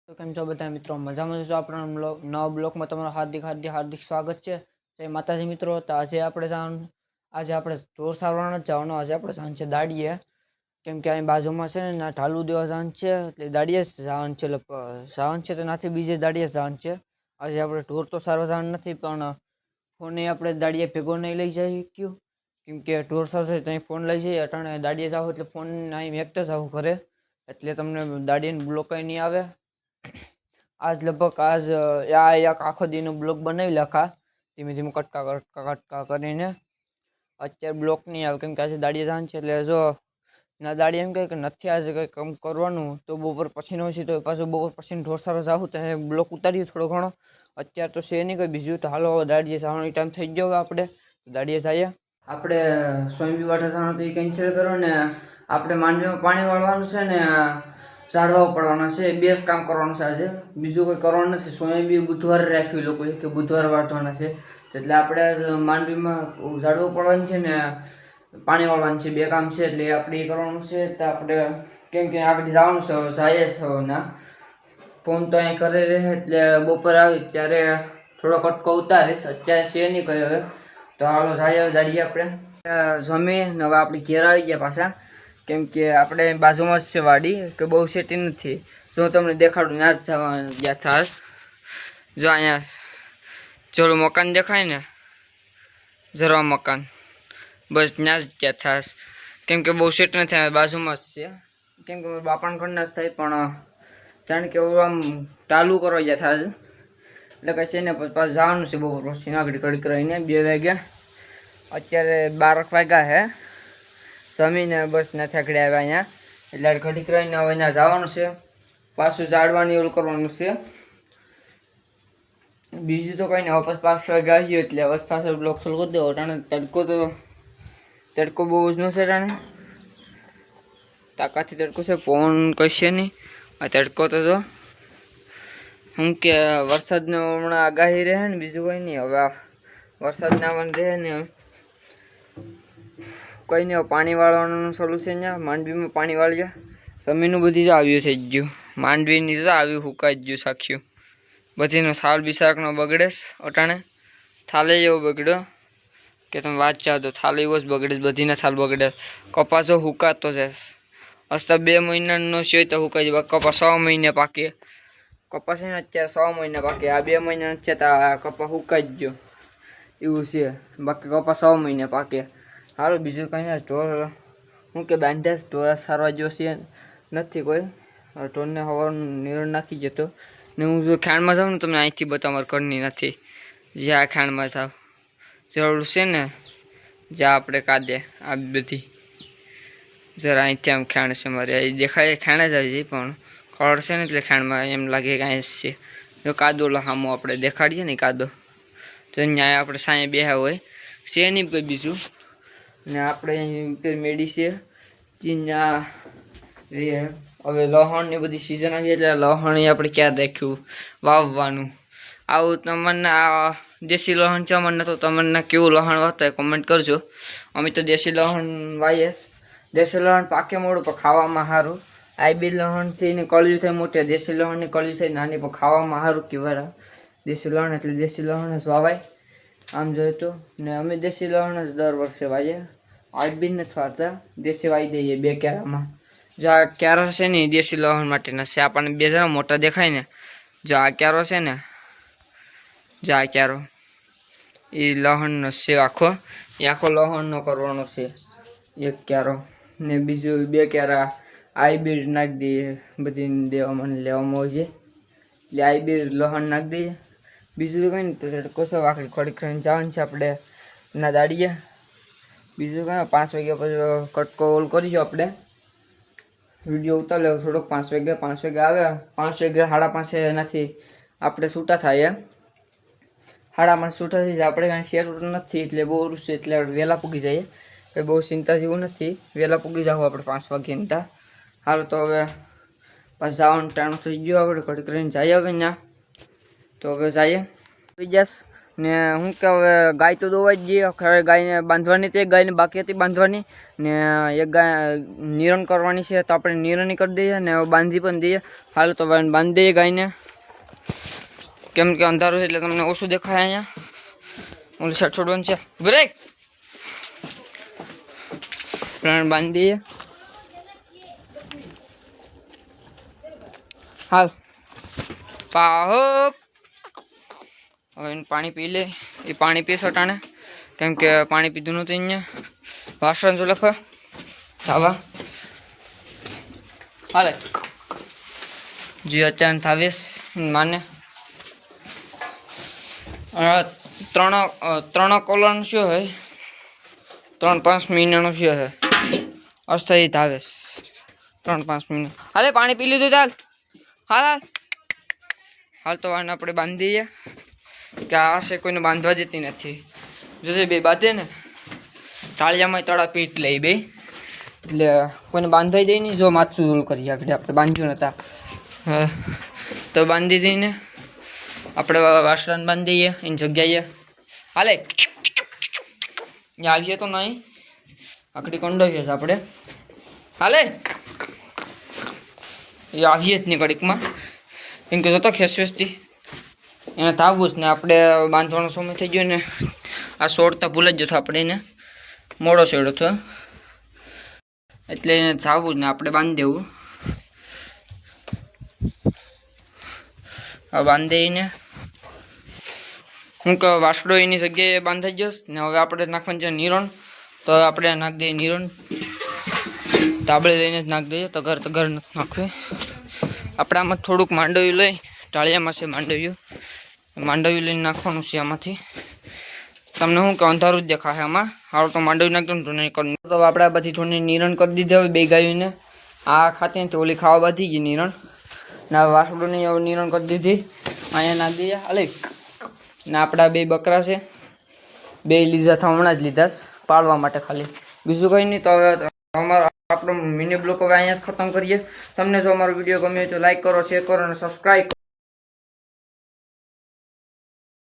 તો કેમ છો બધા મિત્રો? મજામાં છો? આપણા નવા બ્લોગમાં તમારું હાર્દિક સ્વાગત છે. જય માતાજી મિત્રો. તો આજે આપણે ઢોર સારવાના જ જવાનું. આજે આપણે જવાનું છે દાડીએ, કેમ કે અહીં બાજુમાં છે ને ઢાલુ દેવા જવાનું છે, એટલે દાડીએ જ જવાનું છે. જવાનું છે તો નાથી બીજે દાડીએ જવાનું છે. આજે આપણે ઢોર તો સારવા જવાનું નથી, પણ ફોને આપણે દાડીએ ભેગો નહીં લઈ જઈ શક્યું, કેમ કે ઢોર સારશે ત્યાં ફોન લઈ જઈએ. અટાણે દાડીએ જાવ એટલે ફોન અહીં મેકતા જાવ ઘરે, એટલે તમને દાડીને બ્લોક કઈ નહીં આવે. આજ લગભગ એક આખો દીનો બ્લોક બનાવી લખા, ધીમે ધીમે કટકા કરીને. અત્યારે બ્લોક નહીં આવે, કેમ કે આજે દાડીએ જવાનું છે. એટલે જો ના દાડી એમ કહે કે નથી આજે કંઈ કામ કરવાનું, તો બપોર પછી નો છે, તો પાછું બપોર પછી ઢોર સારો જાવું તો બ્લોક ઉતારીએ થોડો ઘણો. અત્યારે તો છે નહીં કોઈ બીજું, તો હાલો દાડીએ જવાનો ટાઈમ થઈ ગયો. આપણે દાડીએ જઈએ. આપણે સ્વામી વાટે જવાનું તો એ કેન્સલ કરો ને, આપણે માંડવીમાં પાણી વાળવાનું છે ને ઝાડવા પડવાના છે. બે જ કામ કરવાનું છે આજે, બીજું કોઈ કરવાનું નથી. સોયા બી બુધવારે રાખ્યું લોકોએ કે બુધવારે વાળવાના છે, એટલે આપણે માંડવીમાં ઝાડવું પડવાનું છે ને પાણી વાળવાનું છે. બે કામ છે એટલે આપણે એ કરવાનું છે. તો આપણે કેમ કે આગળ જવાનું છે, જાય છે ના ફોન તો અહીં કરે રહે, એટલે બપોર આવી ત્યારે થોડો કટકો ઉતારીશ. અત્યારે છે નહીં કહે હવે. તો હાલો જાય દાડીએ આપણે જમી. હવે આપણે ઘેર આવી ગયા પાછા, કેમ કે આપણે બાજુમાં જ છે વાડી, કે બહુ સેટી નથી. જો તમને દેખાડું ના જ જવા ગયા થાસ. જો અહીંયા જોડું મકાન દેખાય ને, જરવા મકાન, બસ ત્યાં જ ગયા થાસ. કેમ કે બહુ સેટ નથી, બાજુમાં જ છે. કેમ કે બાપાને ઘરના જ થાય, પણ જાણે કે આમ ટાલું કરવા ગયા થાસ, એટલે કે છે ને પાછું જવાનું છે બપોર પછી નાગડી કડી કરીને 2 વાગ્યા. અત્યારે 12 વાગ્યા હે. જમીને બસ નથી આગળ આવ્યા અહીંયા, એટલે ઘડીક રહીને હવે અહીંયા જવાનું છે. પાછું ઝાડવાની ઓલું કરવાનું છે. બીજું તો કંઈ નહીં. હવે 5 વાગ્યા આવ્યો એટલે હવે પાછો બ્લોક ચાલુ કરી દેવો. અટાણે તડકો બહુ જ ન છે. અટાણે તાકાતથી તડકો છે, પવન કશે નહીં. આ તડકો તો જો શું કે વરસાદનો હમણાં આગાહી રહે ને, બીજું કંઈ નહીં. હવે વરસાદ ના આવવાનું રહે ને કંઈ નહીં. પાણી વાળવાનું સોલ્યુશન અહીંયા માંડવીમાં પાણી વાળ્યા. જમીનનું બધી જ આવ્યું થઈ ગયું. માંડવીની તો આવ્યું હુકાઈ ગયું સાખ્યું. બધીનો થાલ બિસાકનો બગડેસ. અટાણે થાલે એવો બગડ્યો કે તમે વાત ચાહો તો થાલ એવો જ બગડે. બધીના થાલ બગડે. કપાસો હુકાતો છે. હસતા 2 મહિનાનો છે તો હુકાઈ જાય. કપાસ 6 મહિને પાકે. કપાસ છે ને અત્યારે 6 મહિને પાકે. આ 2 મહિના છે તો કપાસ હુકાઈ જ ગયો એવું છે. બાકી કપાસ 6 મહિને પાકે. હાલો બીજું કંઈ નહીં. ઢોર હું કે બાંધ્યા ઢોર સારવા જો છે નથી કોઈ. ઢોરને હવાનું નિરણ નાખી જતો ને હું જો ખાંડમાં જાઉં ને તમને અહીંથી બતાવ, મારે ઘરની નથી. જ્યાં ખાંડમાં જાવ જરૂર છે ને, જ્યાં આપણે કાદે આ બધી જરા અહીંથી આમ ખાંડ છે મારે. અહીં દેખાય ખાંડ જ આવી જાય, પણ ખડ છે ને એટલે ખાંડમાં એમ લાગે કે અહીં છે. જો કાદો લહામો આપણે દેખાડીએ ને કાદો, તો અહીંયા આપણે સાંજે બેહા હોય છે નહીં કોઈ બીજું. ને આપણે અહીં મેડી છે ત્યાં રે. હવે લહણ ની બધી સિઝન આવી એટલે લહણ આપણે ક્યાં રાખ્યું વાવવાનું. આવું તમને આ દેશી લહણ છે મને, તો તમને કેવું લહણ વાવતા કોમેન્ટ કરજો. અમે તો દેશી લહણ વાવીએ. દેશી લહણ પાકે મોડું પણ ખાવામાં સારું. આઈબી લહણ છે એની કળિયું થાય મોટી, દેશી લહણની કળિયું થાય નાની, પણ ખાવામાં સારું કહેવાય દેશી લહણ. એટલે દેશી લહણ જ વાવાય આમ જોઈએ તો. ને અમે દેશી લહણ જ દર વર્ષે વાવીએ. આઈબી નથી વાવતા, દેશી વાવી દઈએ 2 ક્યારામાં. જો આ ક્યારો છે ને દેશી લહણ માટેના છે. આપણને 2 જણા મોટા દેખાય ને, જો આ ક્યારો છે ને, જો આ ક્યારો એ લહણનો છે આખો. એ આખો લહણનો કરવાનો છે એક ક્યારો. ને બીજું 2 ક્યારા આઈબી નાખી દઈએ. બધી દેવામાં લેવામાં હોય છે એટલે આઈબી લહણ નાખી દઈએ. બીજું તો કંઈ નહીં. તો કશો આખરી ખોડી ખાઈને જવાનું છે આપણે ના દાડીએ. બીજું કંઈ 5 વાગ્યા પછી કટકો ઓલ કરીશું આપણે. વિડીયો ઉતાર લેવો થોડોક. 5 વાગે આવે. 5 વાગે 5:30 એનાથી આપણે છૂટા થાય. 5:30 છૂટા થઈ જાય. આપણે કાંઈ શેર નથી એટલે બહુ છે, એટલે વહેલા પૂગી જઈએ. કંઈ બહુ ચિંતા જેવું નથી. વહેલા પૂગી જાવ આપણે 5 વાગ્યાની ત્યાં. હાલ તો હવે પાછું જવાનું ટાણું થઈ ગયો. આપણે ઘડી કરીને જઈએ હવે ત્યાં. તો હવે જઈએ. ને શું કે હવે ગાય તો દોવા જ જઈએ, ખરે ગાયને બાંધવાની હતી, એક ગાયને બાકી હતી બાંધવાની, ને એક ગાય નિરણ કરવાની છે, તો આપણે નિરણી કરી દઈએ ને બાંધી પણ દઈએ. હાલ તો બાંધી દઈએ ગાયને, કેમ કે અંધારું છે એટલે તમને ઓછું દેખાય. અહીંયા ઓલી સાઈડ છોડવાનું છે, બ્રેક બાંધી દઈએ. હાલ પાહો હવે પાણી પી લે. એ પાણી પીશ અટાણે, કેમ કે પાણી પીધું નહોતું. અહીંયા વાસણ જો લખવા ખાવા હાલે જી અચાનક થાવીશ માને ત્રણ કોલરનું શું હોય, 3-5 મહિનાનું શું હોય અસ્થાયી થાવેશ 3-5 મહિના. હાલે પાણી પી લીધું, ચાલ હાલ હાલ હાલ. તો વાને આપણે બાંધી દઈએ કે આ છે કોઈને બાંધવા દેતી નથી. જોજે બે બાંધે ને ટાળિયામાં તળા પીટ લઈ બે, એટલે કોઈને બાંધાઈ દઈ નહીં. જો માથું રોલ કરી આગળ આપણે બાંધ્યું નતા તો બાંધી દઈને આપણે વાસણ બાંધી દઈએ એની જગ્યાએ. હાલે આવીએ તો નહીં, આકડી કંડોવીએ છે આપણે. હાલે એ આવીએ જ નહીં કડીકમાં, કેમ કે જતો ખેસવેસથી એને થાવવું જ ને. આપણે બાંધવાનો સમય થઈ ગયો ને આ છોડતા ભૂલ જ જતો, આપણે એને મોડો છેડો હતો એટલે એને થાવવું જ ને આપણે બાંધી દેવું. આ બાંધીને હું કે વાસડો એની જગ્યાએ બાંધાઈ જશે ને. હવે આપણે નાખવાનું છે નિરણ, તો આપણે નાખી દઈએ નિરણ. તાબડે લઈને જ નાખી દઈએ, તગર નથી નાખવી. આપણે આમાં થોડુંક માંડવ્યું લઈ, ટાળિયામાં છે માંડવ્યું લઈને નાખવાનું છે આમાંથી. તમને શું કે અંધારું જ દેખાશે આમાં. હાલ તો માંડવ્યું નાખી દઉં નહીં કરું તો આપણે બધી થોડી નિરણ કરી દીધી. હવે બે ગાયોને આ ખાતી નથી, ઓલી ખાવા બાંધી ગઈ નિરણ ને. વાસડોની હવે નિરણ કરી દીધી, અહીંયા નાખી દઈએ. હાલે ને આપણા બે બકરા છે, બે લીધા હતા હમણાં જ લીધા પાળવા માટે ખાલી, બીજું કંઈ નહીં. તો હવે અમારો આપણો મિની બ્લોગ હવે અહીંયા જ ખતમ કરીએ. તમને જો અમારો વિડીયો ગમ્યો હોય તો લાઈક કરો, શેર કરો અને સબસ્ક્રાઈબ કરો.